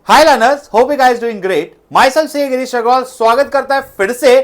Hi learners, hope you guys doing great. My self से गिरीश अग्रवाल स्वागत करता है फिर से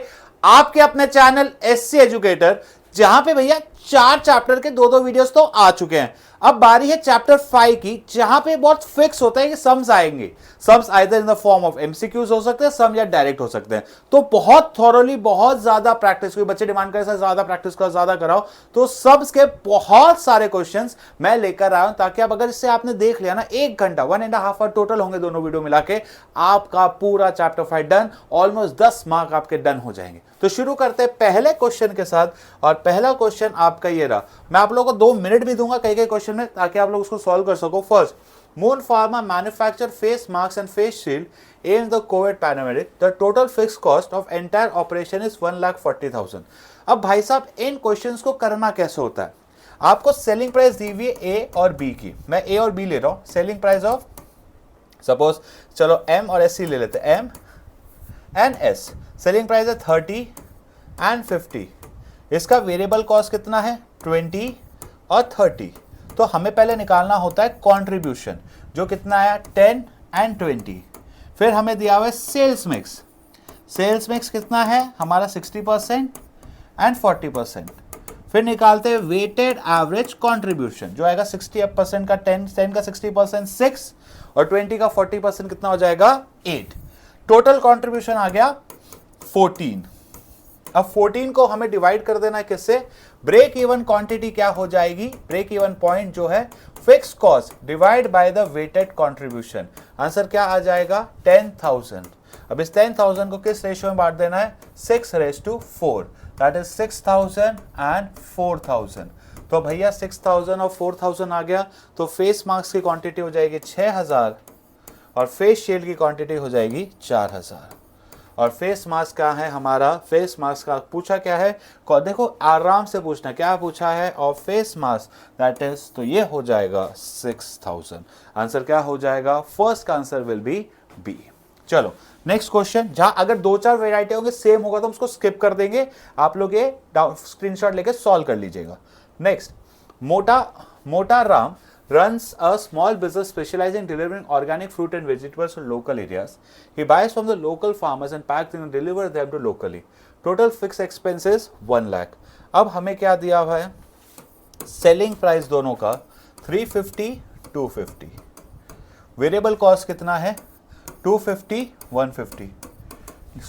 आपके अपने चैनल एससी एजुकेटर, जहां पे भैया 4 चैप्टर के दो वीडियोस तो आ चुके हैं। अब बारी है चैप्टर 5 की, जहां पे बहुत फिक्स होता है कि सम्स आएंगे। Sums either in the form of MCQs हो सकते हैं, सम या डायरेक्ट हो सकते हैं। तो बहुत थॉरोली, बहुत ज्यादा प्रैक्टिस, कोई बच्चे डिमांड करे ज्यादा प्रैक्टिस करो, ज्यादा कराओ, तो सम्स के बहुत सारे क्वेश्चंस मैं लेकर आया हूं, ताकि अब अगर इससे आपने देख लिया ना, 1 घंटा 1.5 आवर टोटल होंगे दोनों वीडियो मिला के, आपका पूरा चैप्टर 5 डन। ऑलमोस्ट 10 मार्क आपके डन हो जाएंगे। तो शुरू करते हैं पहले क्वेश्चन के साथ, और पहला क्वेश्चन आपका ये रहा। मैं आप लोगों को 2 मिनट भी दूंगा कई क्वेश्चन में, ताकि आप लोग उसको सॉल्व कर सको। First, Moon Pharma manufacture face masks and face shield in the COVID pandemic. The total fixed cost of entire operation is 1,40,000. अब भाई साहब, इन क्वेश्चंस को करना कैसे होता है? आपको सेलिंग प्राइस दी हुई है ए और बी की। मैं ए और बी ले रहा हूं। सेलिंग प्राइस ऑफ, सपोज चलो एम और एस सी ले लेते हैं, M and S. Selling price है 30 एंड 50। इसका वेरिएबल कॉस्ट कितना है? 20 और 30। तो हमें पहले निकालना होता है कंट्रीब्यूशन, जो कितना आया? 10 एंड 20। फिर हमें दिया हुआ है सेल्स मिक्स। सेल्स मिक्स कितना है हमारा? 60% एंड 40%। फिर निकालते हैं वेटेड एवरेज कंट्रीब्यूशन, जो आएगा 60% का 10 का 60% 6 और 20 का 40% कितना हो जाएगा? 8। टोटल कंट्रीब्यूशन आ गया 14। अब 14 को हमें डिवाइड कर देना है किससे? ब्रेक इवन क्वांटिटी क्या हो जाएगी? ब्रेक इवन पॉइंट जो है fix cost divide by the weighted contribution. Answer क्या आ जाएगा? 10,000। अब इस 10,000 को किस रेशियो में बांट देना है? 6:4। That is 6,000 and 4,000। तो भैया 6,000 और 4,000 आ गया, तो फेस मास्क की क्वांटिटी हो जाएगी 6,000 और फेस शील्ड की क्वांटिटी हो जाएगी 4,000। और फेस मास्क क्या है हमारा? फेस मास्क का पूछा क्या है? देखो आराम से पूछना, क्या पूछा है? और फेस मास्क दैट इज, तो ये हो जाएगा 6,000। आंसर क्या हो जाएगा? फर्स्ट का आंसर विल बी बी। चलो नेक्स्ट क्वेश्चन, जहां अगर 2-4 वेराइटी होंगे सेम होगा तो हम उसको स्किप कर देंगे। आप लोग ये स्क्रीनशॉट लेके सॉल्व कर लीजिएगा। नेक्स्ट, मोटा Ram runs a small business specializing in delivering organic fruit and vegetables to local areas. He buys from the local farmers and packs them and delivers them to locally. Total fixed expenses 1 lakh. अब हमें क्या दिया हुआ है? Selling price दोनों का 350, 250। Variable cost कितना है? 250, 150।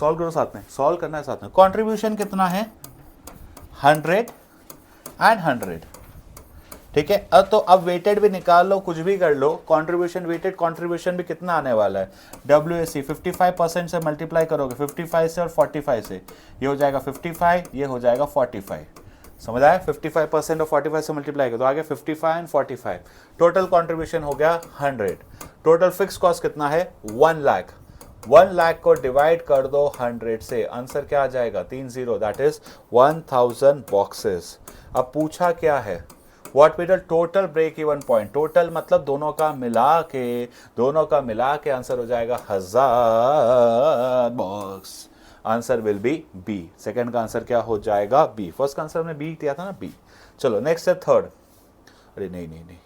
सॉल्व करो साथ में, सॉल्व करना है साथ में। कॉन्ट्रीब्यूशन कितना है? 100 एंड 100। ठीक है। अब तो अब वेटेड भी निकाल लो, कुछ भी कर लो। कंट्रीब्यूशन, वेटेड कंट्रीब्यूशन भी कितना आने वाला है? WAC 55% से मल्टीप्लाई करोगे, 55 से और 45 से, ये हो जाएगा 55, ये हो जाएगा 45। समझ आया? 55% और 45 से मल्टीप्लाई करो तो आगे 55 एंड 45। टोटल कंट्रीब्यूशन हो गया 100। टोटल फिक्स कॉस्ट कितना है? 1 लाख। 1 लाख को डिवाइड कर दो 100 से, आंसर क्या आ जाएगा? 30, दैट इज 1000 बॉक्सेस। अब पूछा क्या है? What be the total break even point? Total मतलब दोनों का मिला के आंसर हो जाएगा 1000 box. Answer will be B. Second का आंसर क्या हो जाएगा? बी। फर्स्ट का आंसर हमने बी दिया था ना, बी। चलो नेक्स्ट है थर्ड। अरे नहीं,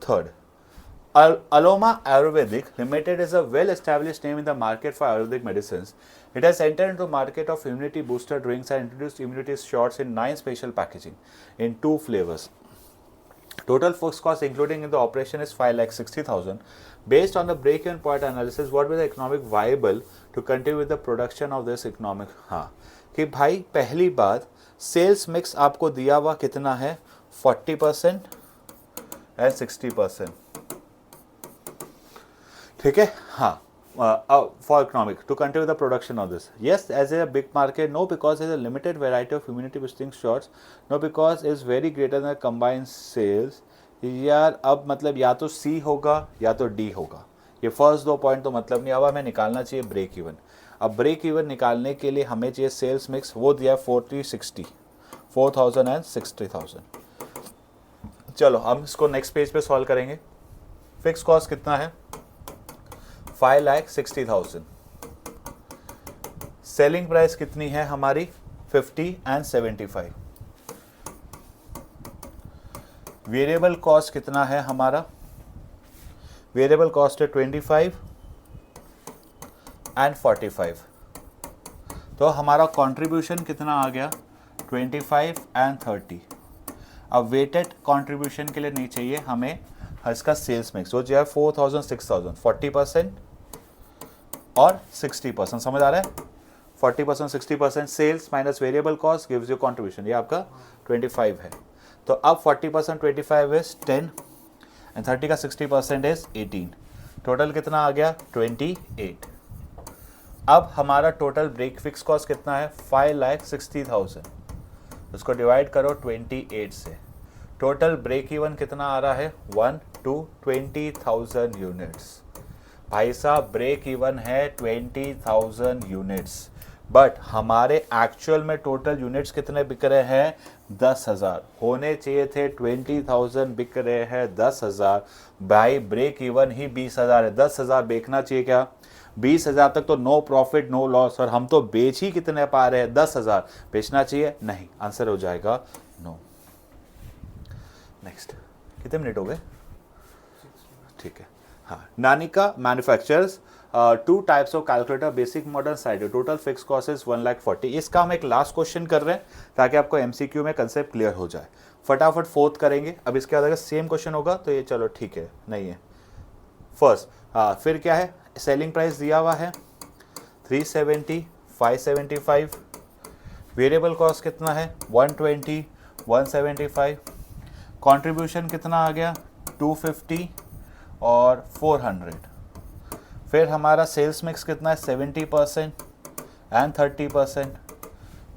third, Aloma Ayurvedic Limited is a well-established name in the market for Ayurvedic medicines. It has entered into market of immunity booster drinks and introduced immunity shots in 9 special packaging in 2 flavors. Total fixed cost including in the operation is 5,60,000. Based on the break-even point analysis, what will the economic viable to continue with the production of this economic? हाँ कि भाई पहली बात, sales mix आपको दिया हुआ कितना है? 40% एंड 60%। ठीक है। हाँ, for economic to continue the production of this. Yes, as a big market, no, because there is a limited variety of immunity boosting shots. No, because is very greater than combined sales. यार अब मतलब या तो C होगा या तो D होगा। ये फर्स्ट 2 पॉइंट तो मतलब नहीं। अब हमें निकालना चाहिए ब्रेक इवन। अब ब्रेक इवन निकालने के लिए हमें चाहिए सेल्स मिक्स, वो दिया 40-60, 4,000 एंड 60,000। चलो हम इसको नेक्स्ट पेज पे सॉल्व करेंगे। फिक्स कॉस्ट कितना है? 5,60,000। सेलिंग प्राइस कितनी है हमारी? 50 एंड 75। वेरिएबल कॉस्ट कितना है हमारा? वेरिएबल कॉस्ट है 25 एंड 45। तो हमारा कंट्रीब्यूशन कितना आ गया 25 एंड 30। अब वेटेड कंट्रीब्यूशन के लिए नहीं चाहिए हमें इसका सेल्स मिक्स, वो जो है 4000 6000 40% और 60%, समझ आ रहा है? 40% 60% sales minus variable cost gives you contribution, ये आपका 25 है। तो अब 40% 25 इज 10 एंड 30 का 60% इज 18। टोटल कितना आ गया 28। अब हमारा टोटल ब्रेक फिक्स कॉस्ट कितना है 5,60,000, उसको डिवाइड करो 28 से। टोटल ब्रेक इवन कितना आ रहा है 1 to 20,000 यूनिट्स। भाई साहब ब्रेक इवन है 20,000 यूनिट्स, बट हमारे एक्चुअल में टोटल यूनिट्स कितने बिक रहे हैं 10,000, होने चाहिए थे 20,000, बिक रहे हैं 10,000। भाई ब्रेक इवन ही 20,000 है, 10,000 बेचना चाहिए क्या? 20,000 तक तो नो प्रॉफिट नो लॉस, और हम तो बेच ही कितने पा रहे हैं 10,000, बेचना चाहिए नहीं, आंसर हो जाएगा नो। नेक्स्ट, कितने मिनट हो गए? ठीक है। हाँ, नानिका manufacturers 2 types of calculator, basic modern side, total fix cost is 1,40,000। इसका हम एक लास्ट क्वेश्चन कर रहे हैं ताकि आपको एमसीक्यू में कंसेप्ट क्लियर हो जाए। फटाफट फोर्थ करेंगे। अब इसके बाद अगर सेम क्वेश्चन होगा तो ये चलो ठीक है, नहीं है फर्स्ट। फिर क्या है, सेलिंग प्राइस दिया हुआ है 370 575, वेरिएबल कॉस्ट कितना है 120 175, कंट्रीब्यूशन कितना आ गया 250 और 400। फिर हमारा सेल्स मिक्स कितना है 70% एंड 30%।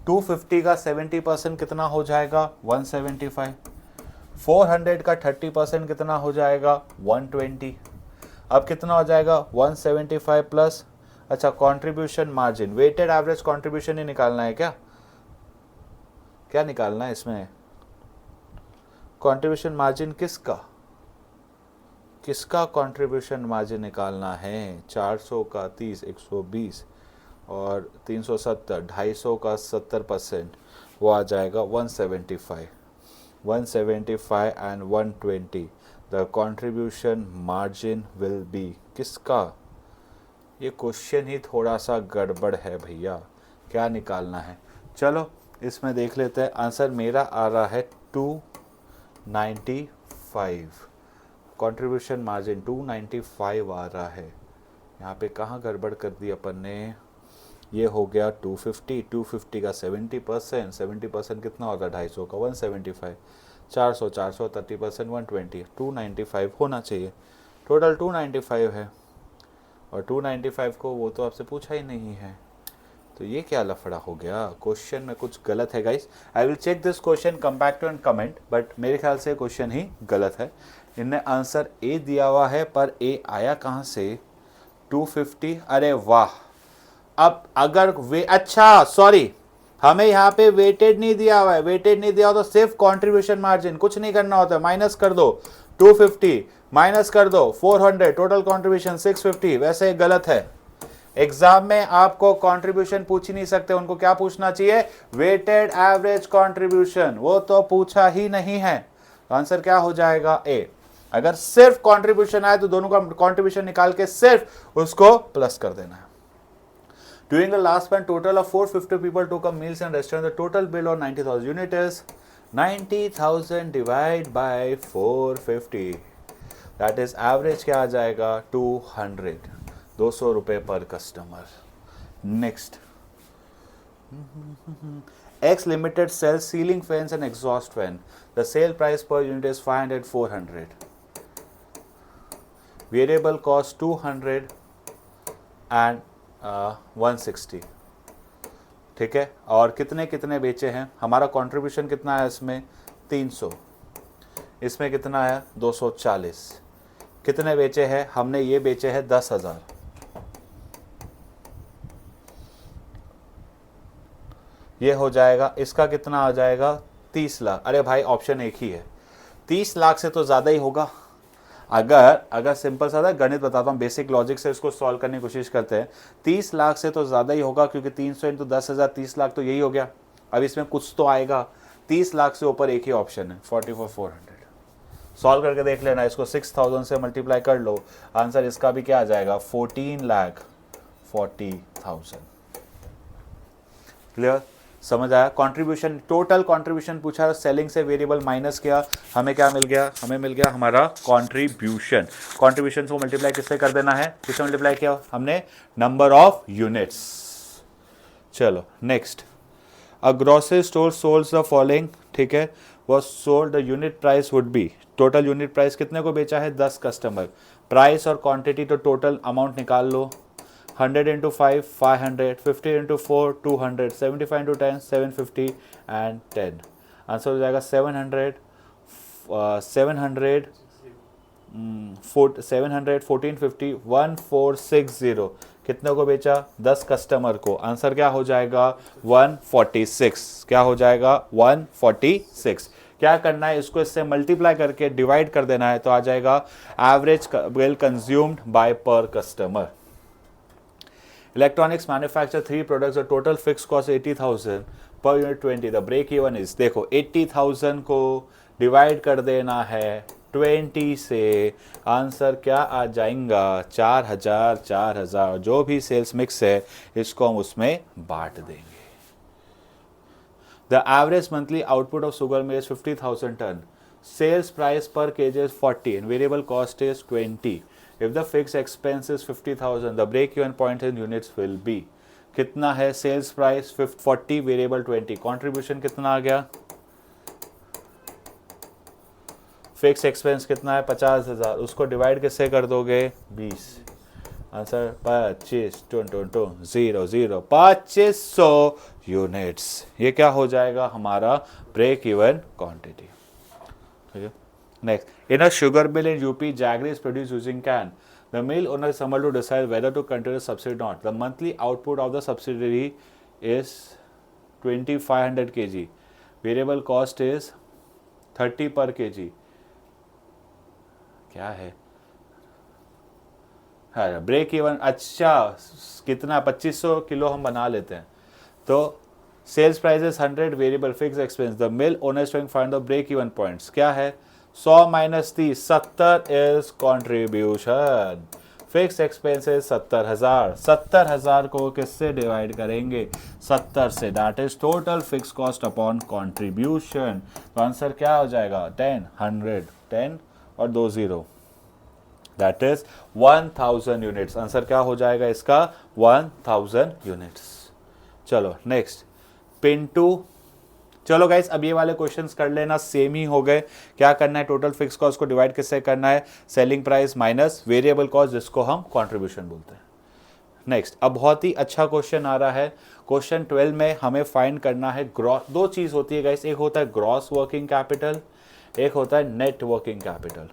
250 का 70% कितना हो जाएगा 175, 400 का 30% कितना हो जाएगा 120। अब कितना हो जाएगा 175 प्लस, अच्छा contribution margin, weighted average contribution ही निकालना है क्या? क्या निकालना है इसमें? कंट्रीब्यूशन मार्जिन किसका कंट्रीब्यूशन मार्जिन निकालना है? 400 का 30, 120 और 370, 250 का 70%, वो आ जाएगा 175 and 120। The contribution margin will be किसका? ये क्वेश्चन ही थोड़ा सा गड़बड़ है भैया, क्या निकालना है? चलो इसमें देख लेते हैं। आंसर मेरा आ रहा है 295, कंट्रीब्यूशन मार्जिन 295 आ रहा है। यहाँ पे कहाँ गड़बड़ कर दी अपन ने? ये हो गया 250 का 70%, 70% कितना होता है 250 का 175, 400 30% 120, 295 होना चाहिए। टोटल 295 है, और 295 को वो तो आपसे पूछा ही नहीं है, तो ये क्या लफड़ा हो गया? क्वेश्चन में कुछ गलत है guys. I will check this question, come back to and comment, but मेरे ख्याल से क्वेश्चन ही गलत है। इनने आंसर ए दिया हुआ है, पर ए आया कहाँ से 250? अरे वाह। अब अगर वे, अच्छा सॉरी, हमें यहाँ पे वेटेड नहीं दिया हुआ है, वेटेड नहीं दिया हो तो सिर्फ कंट्रीब्यूशन मार्जिन, कुछ नहीं करना होता है, माइनस कर दो 250 माइनस कर दो 400, टोटल कंट्रीब्यूशन 650। वैसे गलत है, एग्जाम में आपको कंट्रीब्यूशन पूछ ही नहीं सकते, उनको क्या पूछना चाहिए वेटेड एवरेज कंट्रीब्यूशन, वो तो पूछा ही नहीं है। आंसर क्या हो जाएगा ए। अगर सिर्फ कंट्रीब्यूशन आए तो दोनों का कंट्रीब्यूशन निकाल के सिर्फ उसको प्लस कर देना है। During the last month, total of 450 people took up meals in restaurant. The total bill on 90,000 unit is 90,000 divided by 450. That is average क्या आ जाएगा 200, 200 रुपये पर customer. Next, X Limited sells ceiling fans and exhaust fan. The sale price per unit is 500, 400. Variable cost 200 and 160, ठीक है। और कितने कितने बेचे हैं? हमारा कंट्रीब्यूशन कितना है इसमें 300, इसमें कितना है 240। कितने बेचे हैं हमने? ये बेचे हैं 10,000। ये हो जाएगा, इसका कितना आ जाएगा 30 लाख। अरे भाई ऑप्शन एक ही है, 30 लाख से तो ज़्यादा ही होगा। अगर सिंपल सा गणित बताता हूँ, बेसिक लॉजिक से इसको सॉल्व करने की कोशिश करते हैं। 30 लाख से तो ज़्यादा ही होगा, क्योंकि 300 इंटू 10,000 30 लाख, तो यही हो गया। अब इसमें कुछ तो आएगा। 30 लाख से ऊपर एक ही ऑप्शन है 44,400। सॉल्व करके देख लेना, इसको 6,000 से मल्टीप्लाई कर लो, आंसर इसका भी क्या आ जाएगा 14 लाख 140,000। क्लियर, समझ आया। कंट्रीब्यूशन, टोटल कंट्रीब्यूशन पूछा, सेलिंग से वेरिएबल माइनस किया, हमें क्या मिल गया, हमें मिल गया हमारा कंट्रीब्यूशन। कंट्रीब्यूशन को मल्टीप्लाई किससे कर देना है, किससे मल्टीप्लाई किया हमने, नंबर ऑफ यूनिट्स। चलो next, a grocery store sells the following, ठीक है, was sold the unit price would be, total unit price कितने को बेचा है, 10 कस्टमर। प्राइस और क्वांटिटी तो टोटल अमाउंट निकाल लो, 100 into 5 500, 50 into 4 200, 75 into 10 750 and 10। Answer हो जाएगा 700 1450 1460। कितने को बेचा, 10 कस्टमर को। आंसर क्या हो जाएगा 146। क्या हो जाएगा 146। क्या करना है, इसको इससे मल्टीप्लाई करके डिवाइड कर देना है, तो आ जाएगा average bill consumed by per customer. Electronics manufacture 3 products, the total fix cost 80,000 per unit 20, the break even is, देखो 80,000 को डिवाइड कर देना है 20 से, आंसर क्या आ जाएगा 4,000 4,000। जो भी सेल्स मिक्स है इसको हम उसमें बांट देंगे। The average monthly output of sugar mill is 50,000 ton, sales price per KG is 40 and variable cost is 20। If the fixed expense is 50,000, the break-even point in units will be, कितना है, sales price 40, variable 20, contribution कितना आ गया, fix expense कितना है 50,000, उसको divide किससे कर दोगे 20, आंसर 25 2500 यूनिट्स। ये क्या हो जाएगा हमारा ब्रेक इवन क्वांटिटी। ठीक है, next, in a sugar mill in UP, jaggery is produced using can. The mill owner is summoned to decide whether to continue the subsidy or not. The monthly output of the subsidiary is 2,500 kg. Variable cost is 30 per kg. क्या है, हाँ break even, अच्छा कितना 2500 kilo हम बना लेते हैं, तो sales price is 100, variable fix expense, the mill owner is trying find the break even points, क्या है 100 minus 30 70 is contribution, fix expenses 70,000, 70,000 को किससे डिवाइड करेंगे 70 से, that is total fix cost upon contribution. तो आंसर क्या हो जाएगा 10 100 10 और 2 0, दैट इज 1000 यूनिट्स। आंसर क्या हो जाएगा इसका 1000 यूनिट्स। चलो नेक्स्ट, पिंटू, चलो गाइस अब ये वाले क्वेश्चंस कर लेना, सेम ही हो गए। क्या करना है, टोटल फिक्स कॉस्ट को डिवाइड किससे करना है, selling price minus variable cost, जिसको हम कंट्रीब्यूशन बोलते हैं। नेक्स्ट, अब बहुत ही अच्छा क्वेश्चन आ रहा है, क्वेश्चन 12 में हमें फाइंड करना है ग्रॉस, दो चीज होती है गाइस, एक होता है ग्रॉस वर्किंग कैपिटल, एक होता है नेट वर्किंग कैपिटल।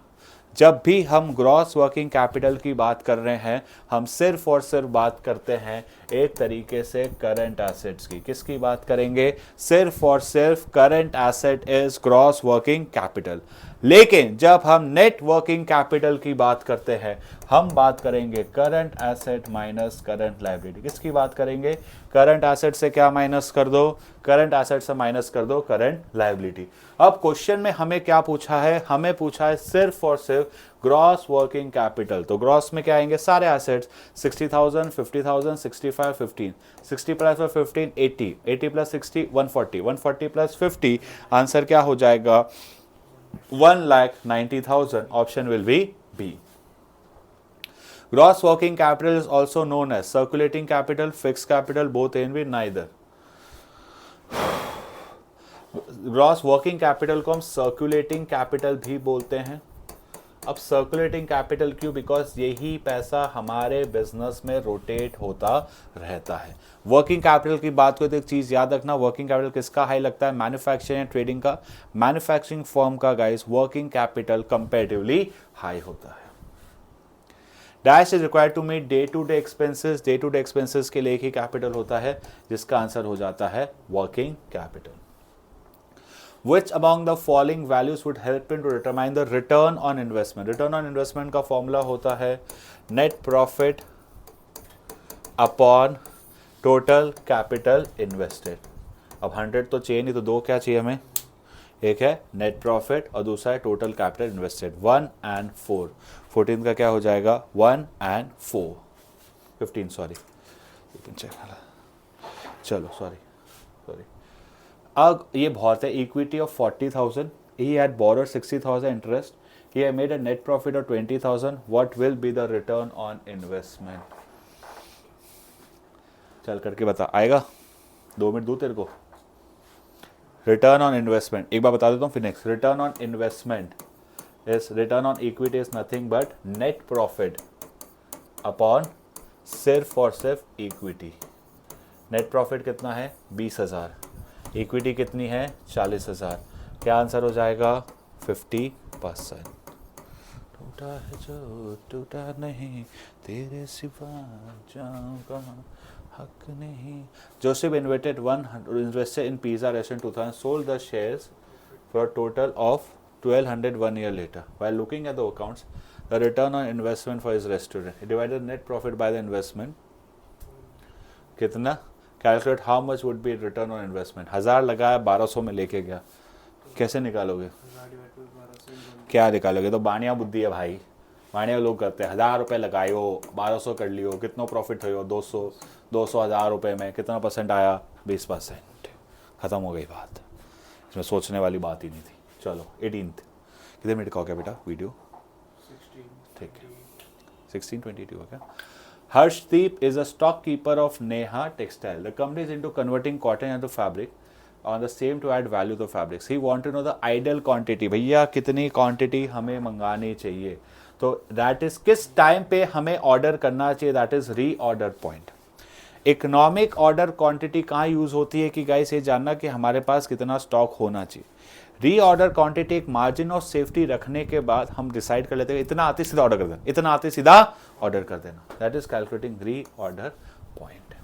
जब भी हम ग्रॉस वर्किंग कैपिटल की बात कर रहे हैं, हम सिर्फ और सिर्फ बात करते हैं एक तरीके से करंट एसेट्स की। किसकी बात करेंगे, सिर्फ और सिर्फ current asset is gross working capital. लेकिन जब हम नेट वर्किंग कैपिटल की बात करते हैं, हम बात करेंगे current asset minus current liability. किसकी बात करेंगे, करंट एसेट से क्या माइनस कर दो, करंट एसेट से माइनस कर दो करंट लायबिलिटी। अब क्वेश्चन में हमें क्या पूछा है, हमें पूछा है सिर्फ और सिर्फ ग्रॉस वर्किंग कैपिटल। तो ग्रॉस में क्या आएंगे, सारे assets 60,000 50,000 65 15, 60 plus 15 80, 80 plus 60 140, 140 plus 50, answer क्या हो जाएगा 1,90,000। Option will be B. Gross working capital is also known as circulating capital, fixed capital, both in with neither. Gross working capital को हम सर्कुलेटिंग कैपिटल भी बोलते हैं। अब सर्कुलेटिंग कैपिटल क्यों, बिकॉज यही पैसा हमारे बिजनेस में रोटेट होता रहता है। वर्किंग कैपिटल की बात करें तो एक चीज याद रखना, वर्किंग कैपिटल किसका हाई लगता है, मैन्युफैक्चरिंग या ट्रेडिंग का। मैन्युफैक्चरिंग फर्म का guys working capital comparatively high होता है। Dash is required to meet day to day expenses, day to day expenses के लिए एक ही कैपिटल होता है, जिसका आंसर हो जाता है working capital. Which among the following values would help in to determine the return on investment? Return on investment का फॉर्मूला होता है net profit upon total capital invested। अब 100 तो चाहिए नहीं, तो दो क्या चाहिए हमें, एक है net profit और दूसरा है total capital invested, 1 and 4। 14 का क्या हो जाएगा 1 and 4, 15 सॉरी चलो सॉरी अब ये बहुत है. Equity of 40,000, he had borrowed 60,000 interest, he had made a net profit of 20,000. what will be the return on investment? चल करके बता. आएगा 2 मिनट दूँ तेरे को. रिटर्न ऑन इन्वेस्टमेंट एक बार बता देता हूँ फिर next. Return on investment is return on equity is nothing but net profit upon सिर्फ और सिर्फ इक्विटी. नेट प्रॉफिट कितना है 20,000, इक्विटी कितनी है 40,000. क्या आंसर हो जाएगा 50%. टूटा है जो टूटा नहीं तेरे सिवा जाऊं कहाँ हक नहीं. Joseph invested in pizza restaurant 2000, sold the shares for a total of 1,200 1 year later. While looking at the accounts, the return on investment for his restaurant, he divided net profit by the investment. कितना? Calculate how much would be return on investment. 1000 लगाया 1200 में लेके गया. कैसे निकालोगे? क्या निकालोगे? तो बानिया बुद्धि है भाई. बानिया लोग करते हैं 1000 रुपये लगायो 1200 कर लियो, कितना प्रॉफिट हो 200 1000 रुपये में कितना परसेंट आया 20%. ख़त्म हो गई बात. इसमें सोचने वाली बात ही नहीं थी. चलो 18th कितने मिनट का हो गया बेटा वीडियो? 16. ठीक है 16:22 हो गया. Harshdeep is a stockkeeper of Neha Textile. The company is into converting cotton into fabric on the same to add value to fabrics. He want to know the ideal quantity. भैया कितनी quantity हमें मंगानी चाहिए. तो that is किस time पे हमें order करना चाहिए. दैट इज री order point. Economic order quantity कहाँ यूज होती है कि गाइस ये जानना कि हमारे पास कितना स्टॉक होना चाहिए. री ऑर्डर क्वांटिटी एक मार्जिन ऑफ सेफ्टी रखने के बाद हम डिसाइड कर लेते हैं इतना आते सीधा ऑर्डर कर देना, इतना आते सीधा ऑर्डर कर देना. दैट इज कैलकुलेटिंग री order point.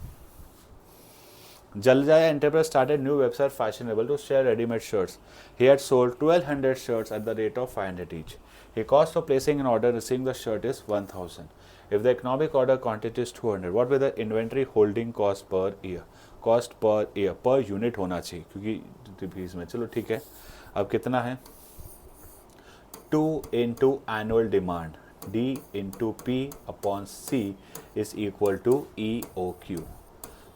Jaljaya Enterprise started new website fashionable to share ready-made shirts. He had sold 1,200 shirts at the rate of 500 each. The cost of placing an order receiving the shirt is 1,000. If the economic order quantity is 200, what will the inventory holding cost per year? Cost per year per unit होना चाहिए क्योंकि rupees में. चलो ठीक है. अब कितना है 2 into annual demand D into P upon C is equal to EOQ.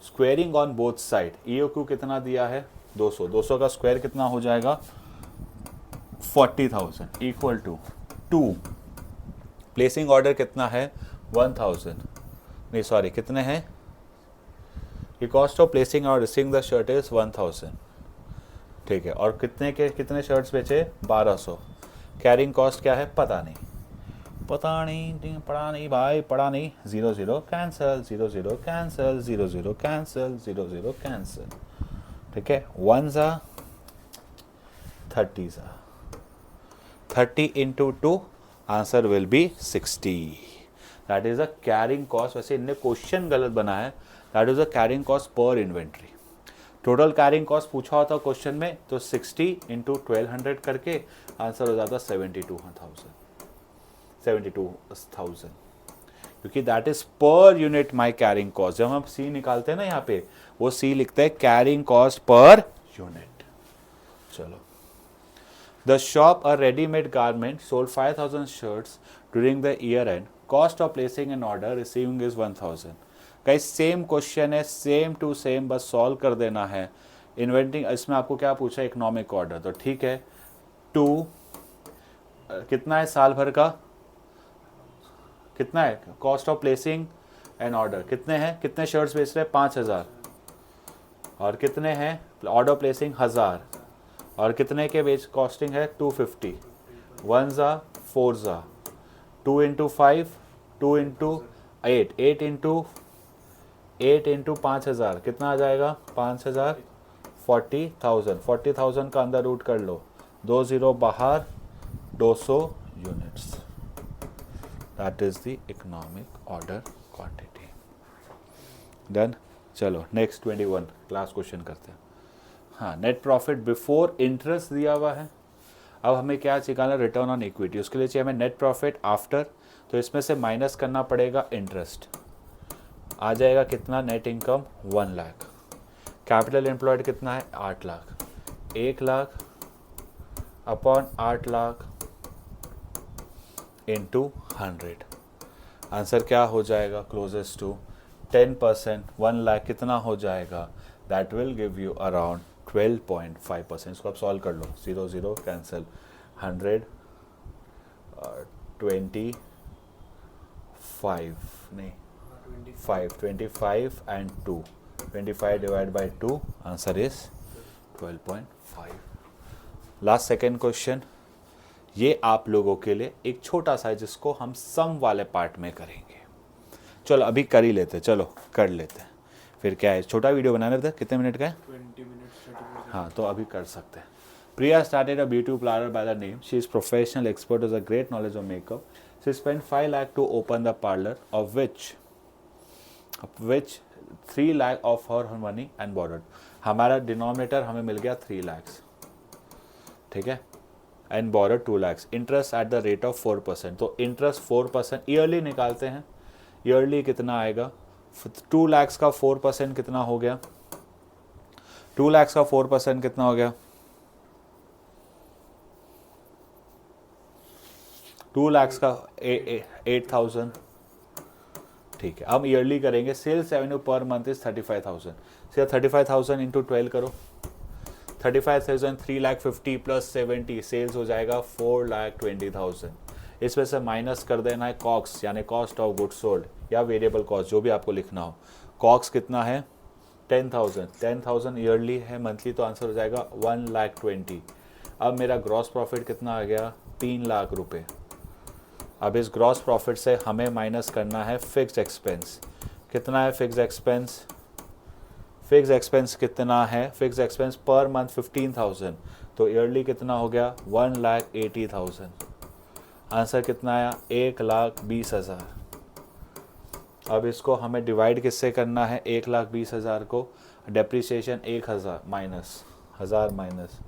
Squaring on both side. EOQ कितना दिया है 200. 200 का स्क्वायर कितना हो जाएगा 40,000 इक्वल टू 2. प्लेसिंग ऑर्डर कितना है 1,000. नहीं सॉरी कितने हैं. ये कॉस्ट ऑफ प्लेसिंग और रिसीविंग द शर्ट इज 1,000. ठीक है. और कितने के कितने शर्ट्स बेचे 1200. कैरिंग कॉस्ट क्या है पता नहीं पढ़ा नहीं भाई पढ़ा नहीं. 0 कैंसिल 0 कैंसिल 0 कैंसिल 0 कैंसिल. ठीक है. 1 ज़ा 30 ज़ा 30 into 2 answer will B 60. That is a carrying cost. वैसे इनने क्वेश्चन गलत बनाया है. That is a carrying cost per inventory. Total carrying cost पूछा होता क्वेश्चन में तो 60 into 1200 करके आंसर हो जाता 72,000 क्योंकि that is per unit my carrying cost. जब हम सी निकालते हैं ना यहाँ पे वो सी लिखते हैं कैरिंग कॉस्ट पर यूनिट. चलो. The shop a readymade garment sold 5,000 shirts during the year and. Cost of placing an order receiving is 1,000. कहीं सेम क्वेश्चन है सेम टू सेम बस सॉल्व कर देना है. इन्वेंटिंग इसमें आपको क्या पूछा इकोनॉमिक ऑर्डर तो ठीक है. 2 कितना है साल भर का कितना है. Cost of placing an order कितने हैं कितने शर्ट्स बेच रहे हैं 5,000 और कितने हैं ऑर्डर प्लेसिंग 1000 और कितने के बेच कॉस्टिंग है 250. 1 ज़ा 4 ज़ा 2 into 5 2 into 8 8 into 5,000 कितना आ जाएगा 5,000 40,000. 40,000 का अंदर रूट कर लो 2 0 बाहर 200 units. That is the economic order quantity. Done. चलो नेक्स्ट 21 क्लास क्वेश्चन करते हैं. हाँ नेट प्रॉफिट बिफोर इंटरेस्ट दिया हुआ है. अब हमें क्या निकालना रिटर्न ऑन इक्विटी. उसके लिए चाहिए हमें नेट प्रॉफिट आफ्टर. तो इसमें से माइनस करना पड़ेगा इंटरेस्ट. आ जाएगा कितना net income 1 lakh. Capital employed कितना है 8 lakh. 1 lakh upon 8 lakh into 100. Answer क्या हो जाएगा क्लोजेस्ट टू 10%, 1 लाख कितना हो जाएगा? That will give you around 12.5%। इसको आप सॉल्व कर लो, 0 0 कैंसिल, 100 25 नहीं 25 and 2, 25 divide by 2, answer is 12.5। Last second question, ये आप लोगों के लिए एक छोटा सा है जिसको हम सम वाले पार्ट में करेंगे। चलो अभी कर ही लेते, चलो कर लेते हैं, फिर क्या है, छोटा वीडियो बनाने थे, कितने मिनट का है? 20 मिनट्स। हाँ तो अभी कर सकते हैं। Priya started a beauty parlor by the name. She is professional expert with a great knowledge of makeup. She spent 5 lakh to open the parlor, of which 3 lakh of her money and borrowed. हमारा denominator हमें मिल गया 3 lakhs, ठीक है, and borrowed 2 lakhs. Interest at the rate of 4%, तो interest 4%, yearly निकालते हैं, yearly कितना आएगा? 2 lakhs का 4% कितना हो गया? 2 lakhs का 4% कितना हो गया? 2 lakhs का 8,000, ठीक है। अब ईयरली करेंगे, sales revenue per month is 35,000, से 35,000 इंटू 12 करो, 35,000 3,50,000 प्लस 70 सेल्स हो जाएगा 4,20,000। इसमें से माइनस कर देना है कॉक्स, यानी कॉस्ट ऑफ गुड सोल्ड या वेरिएबल कॉस्ट, जो भी आपको लिखना हो। कॉक्स कितना है? 10,000 ईयरली है, मंथली तो आंसर हो जाएगा 1,20,000। अब मेरा ग्रॉस प्रॉफिट कितना आ गया? 3 लाख रुपए। अब इस ग्रॉस प्रॉफिट से हमें माइनस करना है फिक्स्ड एक्सपेंस। कितना है फिक्स्ड एक्सपेंस? फिक्स्ड एक्सपेंस कितना है? फिक्स्ड एक्सपेंस पर मंथ 15,000, तो ईयरली कितना हो गया? 1,80,000। आंसर कितना आया? 1,20,000। अब इसको हमें डिवाइड किससे करना है? 1,20,000 को डेप्रिसिएशन 1,000 माइनस, 1000 माइनस,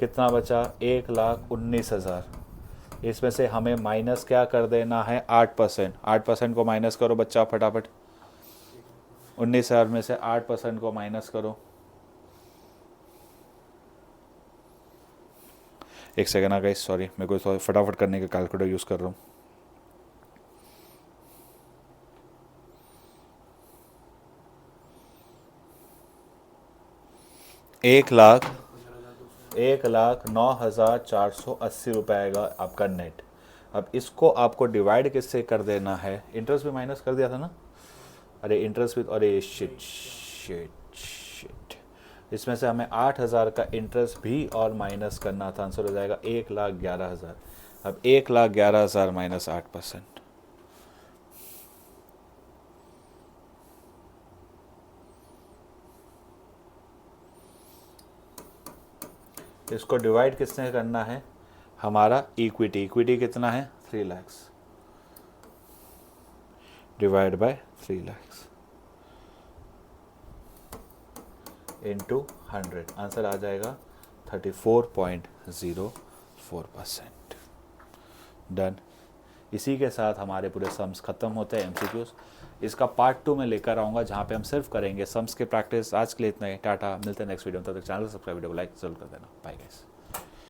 कितना बचा? 1,19,000। इसमें से हमें माइनस क्या कर देना है? 8%। 8% को माइनस करो बच्चा फटाफट, 19,000 में से 8% को माइनस करो। एक सेकेंड आ गाइस, सॉरी, मेरे को फटाफट करने का कैलकुलेटर यूज़ कर रहा हूँ। एक लाख 1,09,480 रुपये आएगा आपका नेट। अब इसको आपको डिवाइड किससे कर देना है? इंटरेस्ट भी माइनस कर दिया था ना, अरे इंटरेस्ट भी, अरे शिट शिट शिट, इसमें से हमें 8,000 का इंटरेस्ट भी और माइनस करना था, आंसर हो जाएगा 1,11,000। अब 1,11,000 माइनस 8%, इसको डिवाइड किसने करना है? हमारा इक्विटी। इक्विटी कितना है? 3 lakhs, divide by 3 lakhs into 100, answer आ जाएगा 34.04%। डन। इसी के साथ हमारे पूरे सम्स खत्म होते हैं, एमसीक्यूज। इसका पार्ट 2 में लेकर आऊँगा, जहाँ पे हम सिर्फ करेंगे सम्स के प्रैक्टिस। आज के लिए इतना ही, टाटा, मिलते हैं नेक्स्ट वीडियो में। तब तक चैनल सब्सक्राइब, वीडियो को लाइक जरूर कर देना। Bye guys.